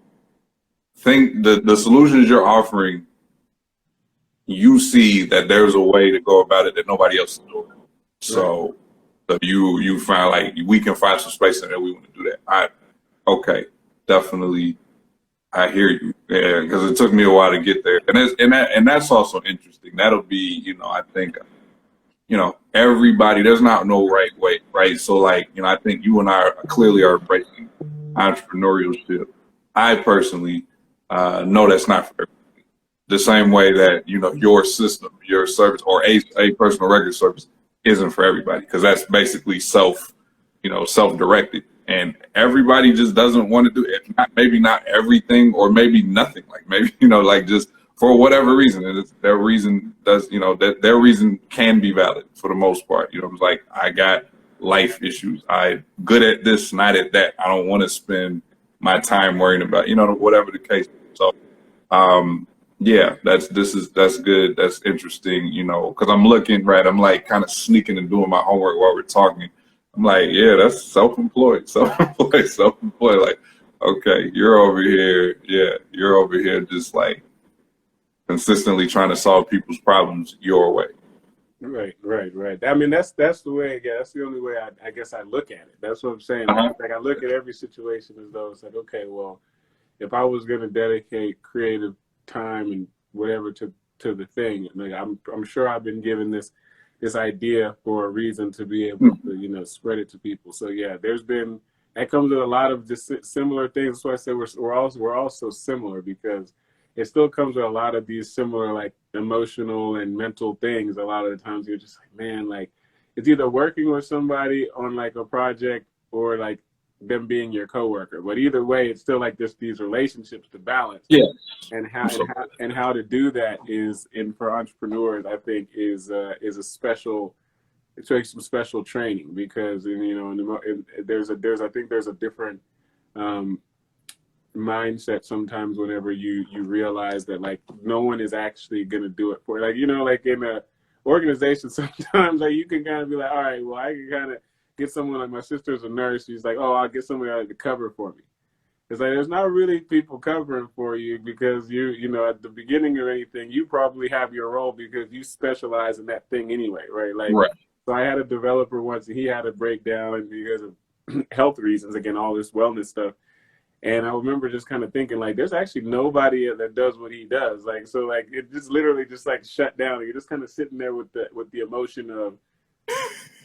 think the solutions you're offering, you see that there's a way to go about it that nobody else is doing. So, so you find like we can find some space in there. We want to do that. Okay, definitely. I hear you. Yeah, because it took me a while to get there, and that's also interesting. That'll be, I think, everybody. There's not no right way, right? So like, I think you and I clearly are embracing entrepreneurship. I personally know that's not for everybody. The same way that your system, your service, or a personal record service isn't for everybody, because that's basically self-directed, and everybody just doesn't want to do it. Maybe not everything, or maybe nothing. Like maybe like just for whatever reason, and their reason does that their reason can be valid for the most part. It's like, I got life issues. I'm good at this, not at that. I don't want to spend my time worrying about whatever the case. So yeah, that's good. That's interesting, because I'm looking, right, I'm like kind of sneaking and doing my homework while we're talking. I'm like, yeah, that's self-employed. Like, okay, you're over here just like consistently trying to solve people's problems your way. Right. I mean, that's the way. Yeah, that's the only way I guess I look at it. That's what I'm saying. Like I look at every situation as though it's like, okay, well, if I was going to dedicate creative time and whatever to the thing, like I'm sure I've been given this idea for a reason to be able to spread it to people. So yeah, that comes with a lot of just similar things. That's why I say we're also similar, because it still comes with a lot of these similar like emotional and mental things. A lot of the times you're just like, man, like it's either working with somebody on like a project or like them being your coworker, but either way, it's still like just these relationships to balance. Yeah, and how to do that is, and for entrepreneurs, I think is a special. It takes some special training, because there's a different mindset sometimes whenever you realize that like no one is actually gonna do it for you. Like in a organization, sometimes like you can kind of be like, all right, well, I can kind of get someone, like my sister's a nurse. She's like, oh, I'll get somebody to cover for me. It's like there's not really people covering for you, because at the beginning of anything, you probably have your role because you specialize in that thing anyway, right? Like, right. So I had a developer once, and he had a breakdown, and because of health reasons, again, all this wellness stuff. And I remember just kind of thinking, like, there's actually nobody that does what he does. Like, so like it just literally just like shut down. You're just kind of sitting there with the emotion of,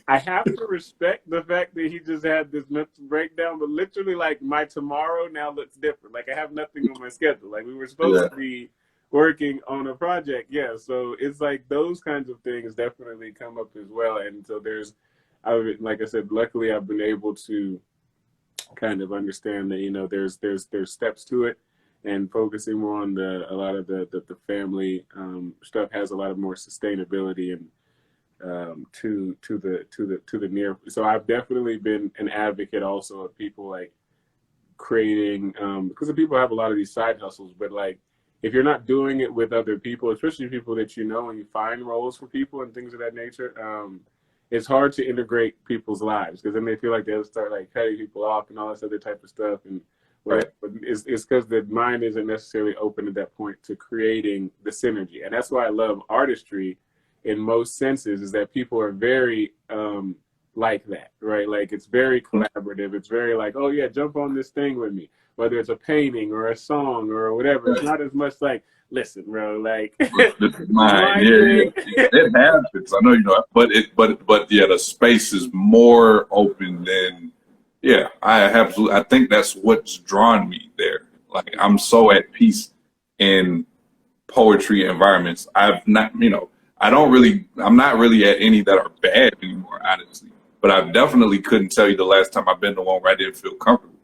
I have to respect the fact that he just had this mental breakdown, but literally, like, my tomorrow now looks different. Like, I have nothing on my schedule. Like, we were supposed to be working on a project. Yeah, so it's like those kinds of things definitely come up as well. And so like I said, luckily I've been able to kind of understand that, there's steps to it, and focusing more on a lot of the family stuff has a lot of more sustainability and to the near. So I've definitely been an advocate also of people like creating, because the people have a lot of these side hustles, but like if you're not doing it with other people, especially people that and you find roles for people and things of that nature, it's hard to integrate people's lives, because then they feel like they'll start like cutting people off and all this other type of stuff. And right. It's because the mind isn't necessarily open at that point to creating the synergy. And that's why I love artistry in most senses, is that people are very like that, right? Like it's very collaborative. It's very like, oh yeah, jump on this thing with me, whether it's a painting or a song or whatever. It's not as much like, listen, bro, like this is mine. Yeah. It happens. I know but yeah, the space is more open than. Yeah, I think that's what's drawn me there. Like I'm so at peace in poetry environments. I'm not really at any that are bad anymore, honestly. But I definitely couldn't tell you the last time I've been to one where I didn't feel comfortable.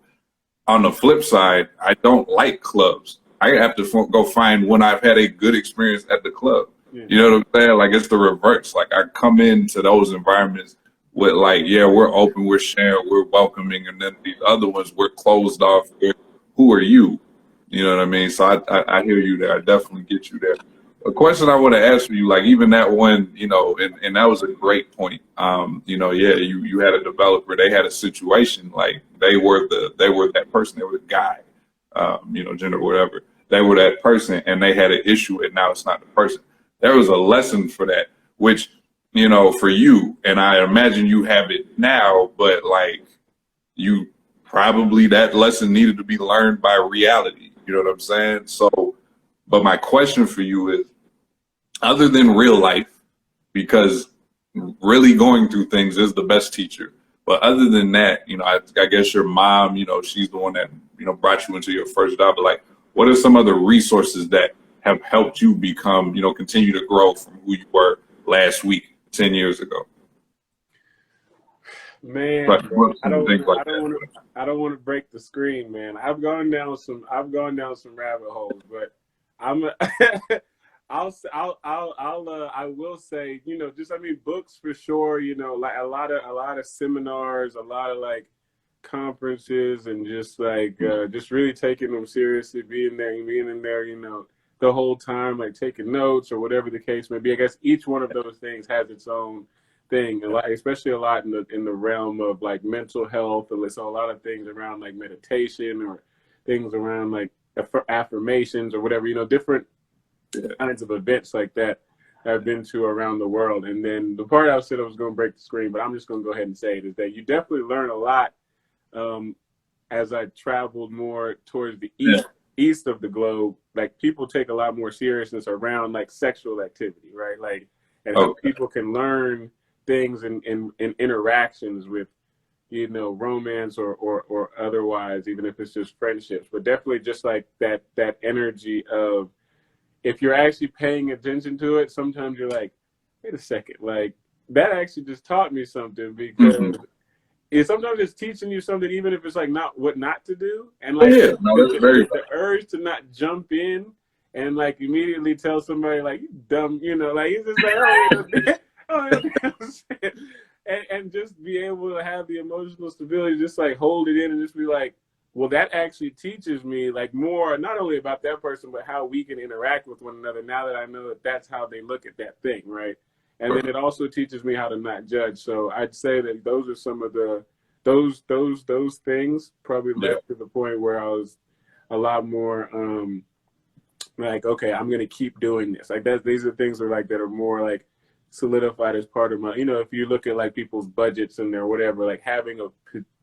On the flip side, I don't like clubs. I have to go find when I've had a good experience at the club. Yeah. You know what I'm saying? Like it's the reverse. Like I come into those environments with like, yeah, we're open, we're sharing, we're welcoming, and then these other ones we're closed off. Who are you? You know what I mean? So I hear you there. I definitely get you there. A question I want to ask you, like even that one, you know, and that was a great point. You know, yeah, you had a developer, they had a situation, like they were that person, they were the guy, you know, gender, whatever. They were that person and they had an issue and now it's not the person. There was a lesson for that, which, you know, for you, and I imagine you have it now, but like you probably that lesson needed to be learned by reality. You know what I'm saying? So, but my question for you is, other than real life, because really going through things is the best teacher. But other than that, you know, I guess your mom, you know, she's the one that, you know, brought you into your first job. But like, what are some other resources that have helped you become, you know, continue to grow from who you were last week, 10 years ago? Man, Like, I don't want to break the screen, man. I've gone down some rabbit holes, but I'm a, I will say, you know, just, I mean, books for sure, you know, like a lot of seminars, a lot of like conferences, and just like just really taking them seriously, being in there, you know, the whole time, like taking notes or whatever the case may be. I guess each one of those things has its own thing, especially a lot in the realm of like mental health, and so a lot of things around like meditation or things around like affirmations or whatever, you know, different kinds of events like that I've been to around the world. And then the part I said I was going to break the screen, but I'm just going to go ahead and say it, is that you definitely learn a lot as I traveled more towards the east of the globe. Like people take a lot more seriousness around like sexual activity, right? Like, and how people can learn things in interactions with, you know, romance or otherwise, even if it's just friendships. But definitely just like that energy of, if you're actually paying attention to it, sometimes you're like, wait a second, like that actually just taught me something, because sometimes it's teaching you something, even if it's like not what not to do. And like the urge to not jump in and like immediately tell somebody like, you dumb, you know, like it's just like, and just be able to have the emotional stability, just like hold it in and just be like, well, that actually teaches me like more, not only about that person, but how we can interact with one another now that I know that that's how they look at that thing, right? And then it also teaches me how to not judge. So I'd say that those are some of those things probably led to the point where I was a lot more like, okay, I'm gonna keep doing this. Like these are things that are more like solidified as part of my, you know, if you look at like people's budgets and their whatever, like having a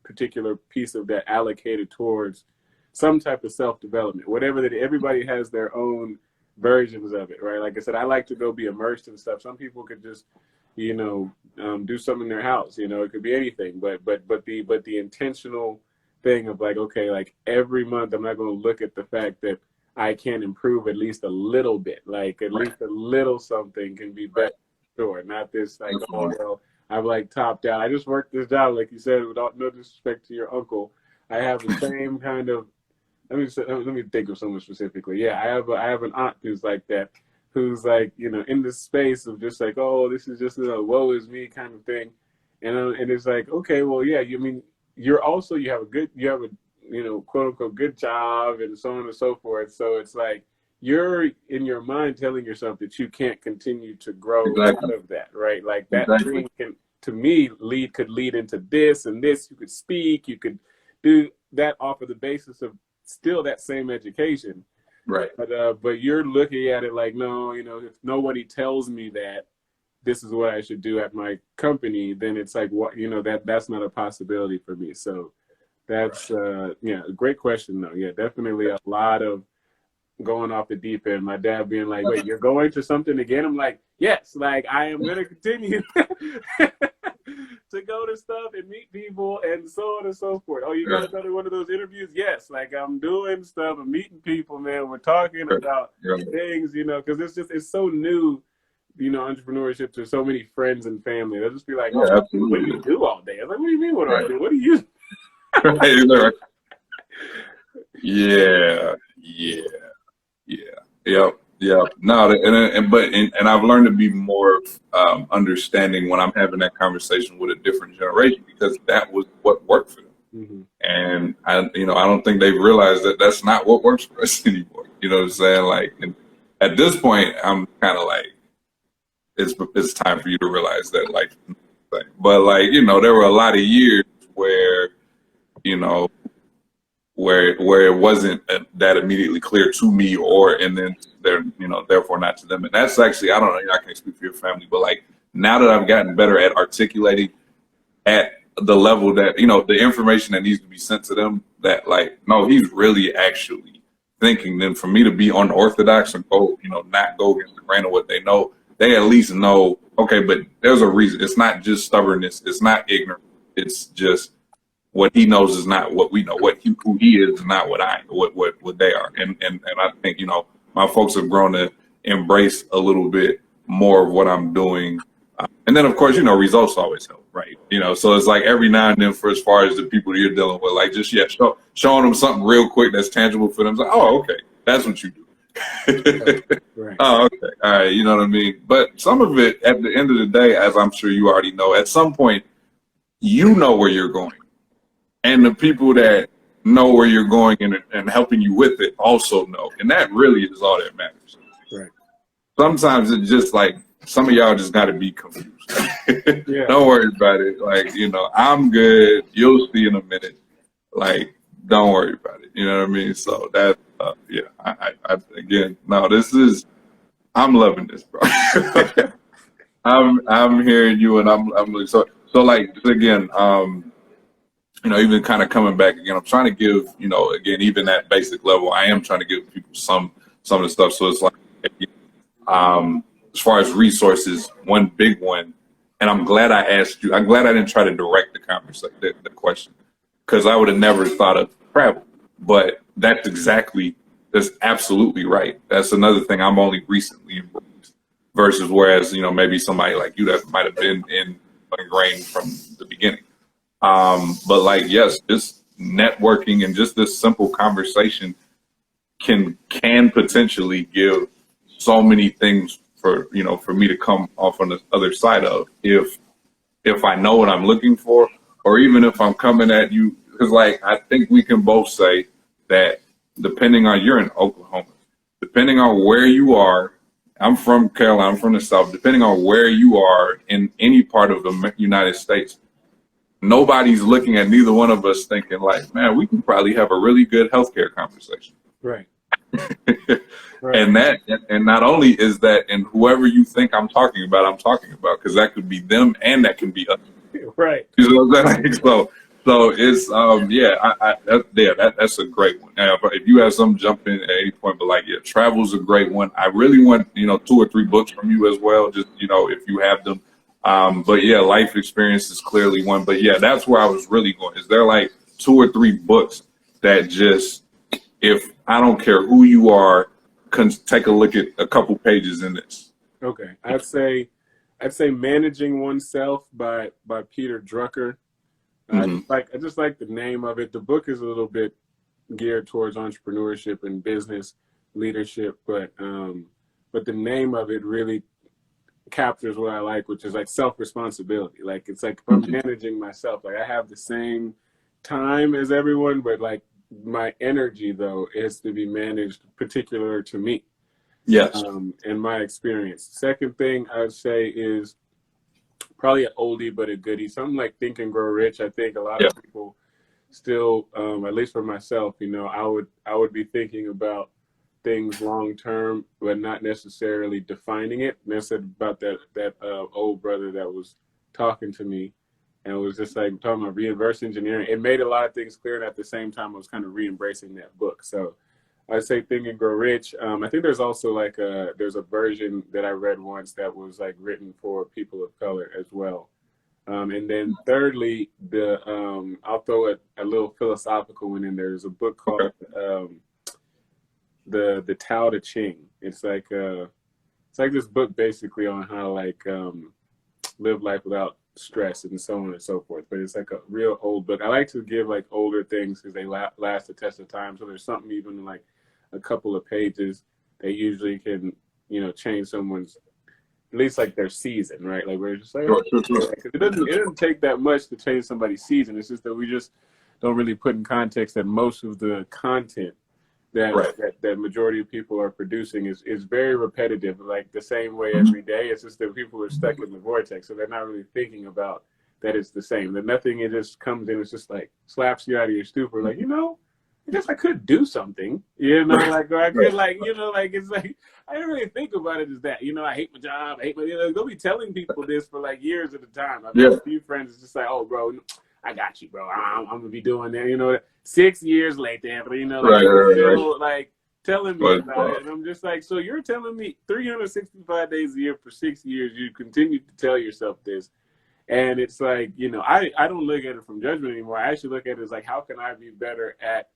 particular piece of that allocated towards some type of self-development, whatever that, everybody has their own versions of it, right? Like I said, I like to go be immersed in stuff. Some people could just, you know, do something in their house, you know, it could be anything, but the intentional thing of like, okay, like every month I'm not going to look at the fact that I can improve at least a little bit, like at least a little something can be better. Sure, not this like, oh well, I've like topped out. I just worked this job, like you said, without no disrespect to your uncle. I have the same kind of. Let me think of someone specifically. Yeah, I have an aunt who's like that, who's like, you know, in this space of just like, oh, this is just a woe is me kind of thing, and it's like, okay, well, yeah, you mean you have a you know, quote unquote good job and so on and so forth. So it's like, you're in your mind telling yourself that you can't continue to grow out of that, right? Like that dream can, to me, could lead into this and this. You could speak, you could do that off of the basis of still that same education, right? But you're looking at it like, no, you know, if nobody tells me that this is what I should do at my company, then it's like, what, you know, that's not a possibility for me. So that's yeah, great question though. Yeah, definitely a lot of going off the deep end. My dad being like, wait, you're going to something again? I'm like, yes, like I am going to continue to go to stuff and meet people and so on and so forth. Oh, you got another one of those interviews? Yes, like I'm doing stuff and meeting people, man. We're talking about things, you know, because it's so new, you know, entrepreneurship to so many friends and family. They'll just be like, oh, what do you do all day? I'm like, what do you mean, what do I do? What do you Yeah, no, and I've learned to be more understanding when I'm having that conversation with a different generation because that was what worked for them. Mm-hmm. And I don't think they've realized that that's not what works for us anymore. You know what I'm saying? Like, and at this point, I'm kind of like, it's time for you to realize that life is not the same. But like, there were a lot of years where, you know, where it wasn't that immediately clear to me, and then they're, therefore not to them. And that's actually, I don't know, I can't speak for your family, but like now that I've gotten better at articulating at the level that, the information that needs to be sent to them, that like, no, he's really actually thinking. Then for me to be unorthodox and go, not go against the grain of what they know, they at least know, okay, but there's a reason. It's not just stubbornness. It's not ignorance. It's just what he knows is not what we know. Who he is not what what they are. And I think, my folks have grown to embrace a little bit more of what I'm doing. And then, of course, results always help, right? So it's like every now and then, for as far as the people you're dealing with, like just showing them something real quick that's tangible for them. It's like, oh, okay, that's what you do. Right. Oh, okay, all right, you know what I mean. But some of it, at the end of the day, as I'm sure you already know, at some point, you know where you're going, and the people that know where you're going and helping you with it also know, and that really is all that matters. Right. Sometimes it's just like, some of y'all just got to be confused. Yeah. Don't worry about it. Like, I'm good. You'll see in a minute. Like, don't worry about it. You know what I mean? So that, yeah. I again, no, I'm loving this, bro. I'm hearing you, and I'm so like again, even kind of coming back again. I'm trying to give, again, even that basic level. I am trying to give people some of the stuff. So it's like, as far as resources, one big one, and I'm glad I asked you. I'm glad I didn't try to direct the conversation, the question, because I would have never thought of travel. But that's absolutely right. That's another thing I'm only recently embraced, versus whereas maybe somebody like you that might have been ingrained from the beginning. But like, yes, just networking and just this simple conversation can potentially give so many things for me to come off on the other side of, if I know what I'm looking for, or even if I'm coming at you, because like I think we can both say that depending on, you're in Oklahoma, depending on where you are, I'm from Carolina, I'm from the South, depending on where you are in any part of the United States, nobody's looking at neither one of us thinking like, man, we can probably have a really good healthcare conversation. Right. Right. And not only is that, and whoever you think I'm talking about, because that could be them and that can be us. Right. You know what I'm saying? So it's that's a great one. Now, if you have some jump in at any point, but like, yeah, travel's a great one. I really want 2 or 3 books from you as well, just if you have them. But yeah, life experience is clearly one. But yeah, that's where I was really going. Is there like 2 or 3 books that just, if I don't care who you are, can take a look at a couple pages in this? Okay, I'd say Managing Oneself by Peter Drucker. Mm-hmm. I just like the name of it. The book is a little bit geared towards entrepreneurship and business leadership, but the name of it really captures what I like, which is like self-responsibility. Like, it's like, if I'm managing myself, like I have the same time as everyone, but like my energy though is to be managed particular to me. Yes. In my experience. Second thing I would say is probably an oldie but a goodie, something like Think and Grow Rich. I think a lot of people still, at least for myself, I would be thinking about things long term, but not necessarily defining it. And that's about that old brother that was talking to me, and it was just like talking about reverse engineering. It made a lot of things clear, and at the same time, I was kind of re-embracing that book. So I'd say Think and Grow Rich. I think there's also like there's a version that I read once that was like written for people of color as well. And then thirdly, I'll throw a little philosophical one in there. There's a book called the Tao Te Ching. It's like this book basically on how to like live life without stress and so on and so forth. But it's like a real old book. I like to give like older things because they last the test of time. So there's something even like a couple of pages it usually can, you know, change someone's, at least like their season, right? Like we're just like, Sure, oh, sure, sure. it doesn't take that much to change somebody's season. It's just that we just don't really put in context that most of the content that Right. that majority of people are producing is very repetitive, like the same way every day. It's just that people are stuck in the vortex, so they're not really thinking about that it's the same. That nothing, it just comes in, it's just like slaps you out of your stupor, like, you know, I guess I could do something, you know, like, or I could, like, you know, like, it's like, I didn't really think about it as that, you know, I hate my job, I hate my, you know, they'll be telling people this for like years at a time. I've got a few friends, it's just like, oh, bro, I got you, bro. I'm gonna be doing that, you know, 6 years later, you know, like, still, like, telling me about it. And I'm just like, so you're telling me 365 days a year for 6 years, you continue to tell yourself this. And it's like, you know, I don't look at it from judgment anymore. I actually look at it as like, how can I be better at,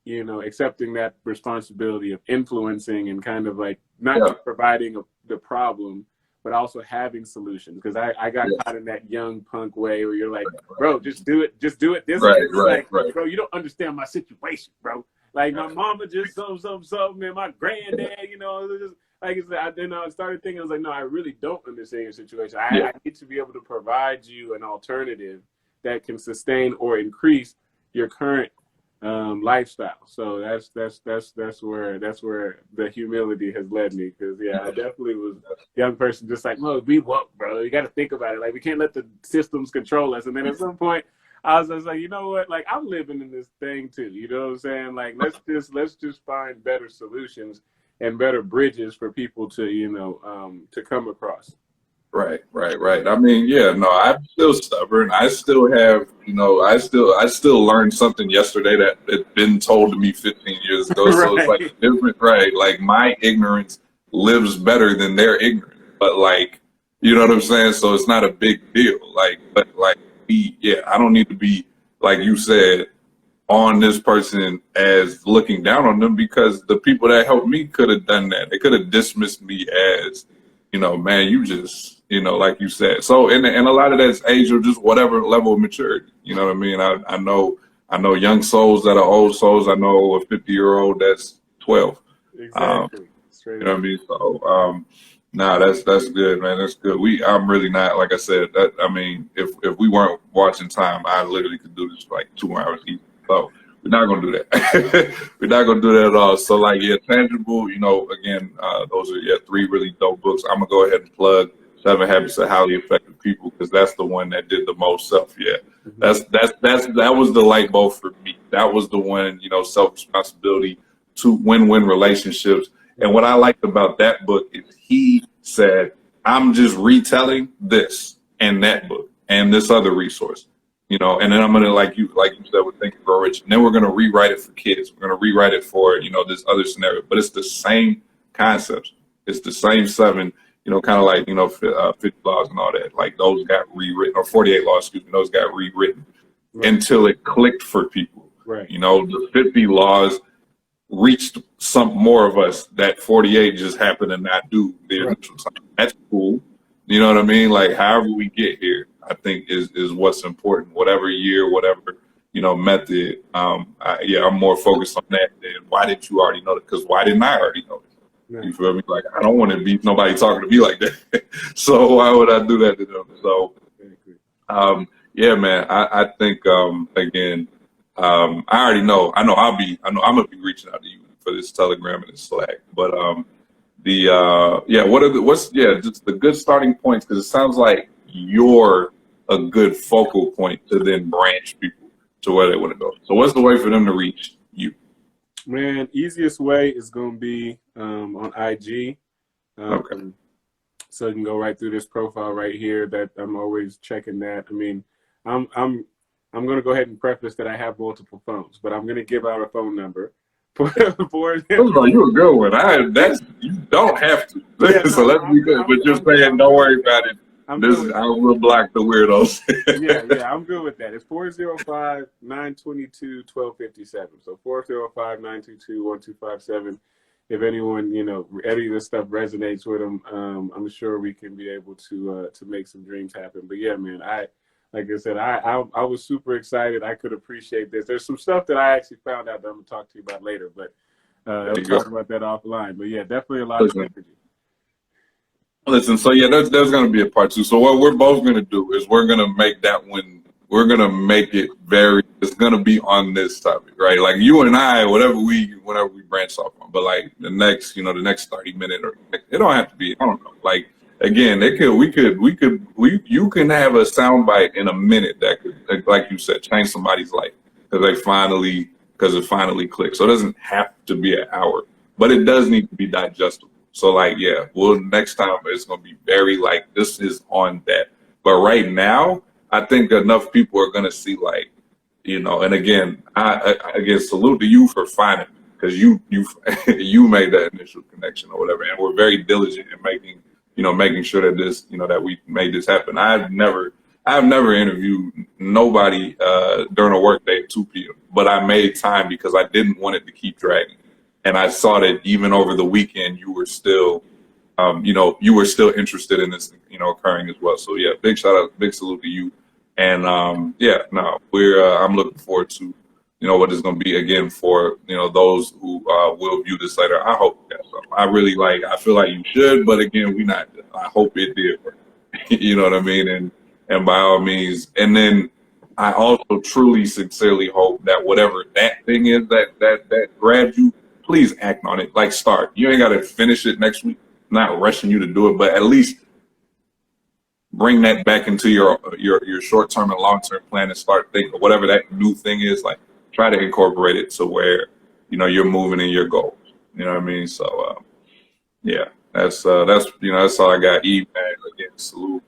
you know, accepting that responsibility of influencing and kind of like not just providing the problem, but also having solutions. Because I got caught in that young punk way where you're like, bro, just do it. Just do it. This way. Bro, you don't understand my situation, bro. Like my mama just something, and my granddad, you know, just like I started thinking, I was like, no, I really don't understand your situation. I need to be able to provide you an alternative that can sustain or increase your current lifestyle. So that's where the humility has led me. Because I definitely was a young person just like, no, we woke, bro. You got to think about it. Like we can't let the systems control us. And then at some point, I was just like, you know what? Like I'm living in this thing too. You know what I'm saying? Like let's just find better solutions and better bridges for people to, you know, to come across. Right. I mean, I'm still stubborn. I still have, you know, I still learned something yesterday that had been told to me 15 years ago. So it's like different, right? Like my ignorance lives better than their ignorance. But like, you know what I'm saying? So it's not a big deal. Like, but like I don't need to be, like you said, on this person as looking down on them, because the people that helped me could have done that. They could have dismissed me as, you know, man, you just, you know, like you said. So, and a lot of that's age or just whatever level of maturity. You know what I mean? I know young souls that are old souls. I know a 50-year-old that's 12. Exactly. You know what I mean? So, that's good, man. That's good. I'm really not, like I said, I mean, if we weren't watching time, I literally could do this for like 2 hours each. So we're not gonna do that. We're not gonna do that at all. So like, Tangible, you know, again, those are 3 really dope books. I'm gonna go ahead and plug 7 Habits of Highly Effective People, because that's the one that did the most stuff. That was the light bulb for me. That was the one, you know, self-responsibility to win-win relationships. And what I liked about that book is he said, I'm just retelling this and that book and this other resource, you know, and then I'm going to, like you said, with Think and Grow Rich, and then we're going to rewrite it for kids. We're going to rewrite it for, you know, this other scenario, but it's the same concepts. It's the same 7, you know, kind of like, you know, 50 laws and all that. Like those got rewritten, or 48 laws, excuse me, those got rewritten until it clicked for people. Right. You know, the 50 laws reached some more of us that 48 just happened to not do the initial time. That's cool. You know what I mean? Like however we get here, I think is what's important. Whatever year, whatever, you know, method. I'm more focused on that than why did you already know that? Because why didn't I already know that? You feel me? Like I don't want to be nobody talking to me like that. So why would I do that to them? So man, I think again, I already know. I know I'm gonna be reaching out to you for this Telegram and this Slack. But just the good starting points, because it sounds like you're a good focal point to then branch people to where they want to go. So what's the way for them to reach you? Man, easiest way is gonna be on IG. Okay. So you can go right through this profile right here. That I'm always checking that. I mean, I'm going to go ahead and preface that I have multiple phones, but I'm going to give out a phone number for you a good one. You don't have to. So let's be good. But you're saying don't worry about it. I will block the weirdos. I'm good with that. It's 405-922-1257. So 405-922-1257. If anyone, you know, any of this stuff resonates with them, I'm sure we can be able to make some dreams happen. But yeah, man, like I said, I was super excited. I could appreciate this. There's some stuff that I actually found out that I'm gonna talk to you about later, but There We'll you go. talk about that offline. But yeah, definitely a lot of energy. Listen, so yeah, there's going to be a part two. So what we're both going to do is we're going to make that one. We're going to make it very. It's going to be on this topic, right? Like you and I, whatever we branch off on. But like the next 30-minute, or it don't have to be. I don't know. Like again, you can have a soundbite in a minute that could, like you said, change somebody's life because it finally clicked. So it doesn't have to be an hour, but it does need to be digestible. So like, yeah, well, next time it's gonna be very like this is on that. But right now, I think enough people are gonna see like, and again, I salute to you for finding me because you you made that initial connection or whatever, and we're very diligent in making sure that this that we made this happen. I've never interviewed nobody during a workday at 2 p.m. But I made time because I didn't want it to keep dragging. And I saw that even over the weekend, you were still, interested in this, occurring as well. So yeah, big shout out, big salute to you. And I'm looking forward to, what it's going to be again for, those who will view this later. I hope that. So I feel like you should, but again, I hope it did. You know what I mean? And by all means, and then I also truly, sincerely hope that whatever that thing is that grabs you, please act on it. Like start. You ain't got to finish it next week. I'm not rushing you to do it, but at least bring that back into your short-term and long-term plan and start thinking whatever that new thing is. Like try to incorporate it to where you're moving in your goals. You know what I mean? So yeah, that's all I got. Eve, man, again, salute.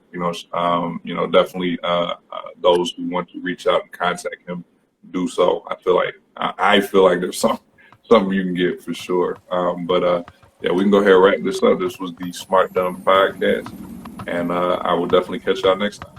Definitely those who want to reach out and contact him, do so. I feel like there's something you can get for sure. Yeah, we can go ahead and wrap this up. This was the Smart Dumb Podcast, and I will definitely catch y'all next time.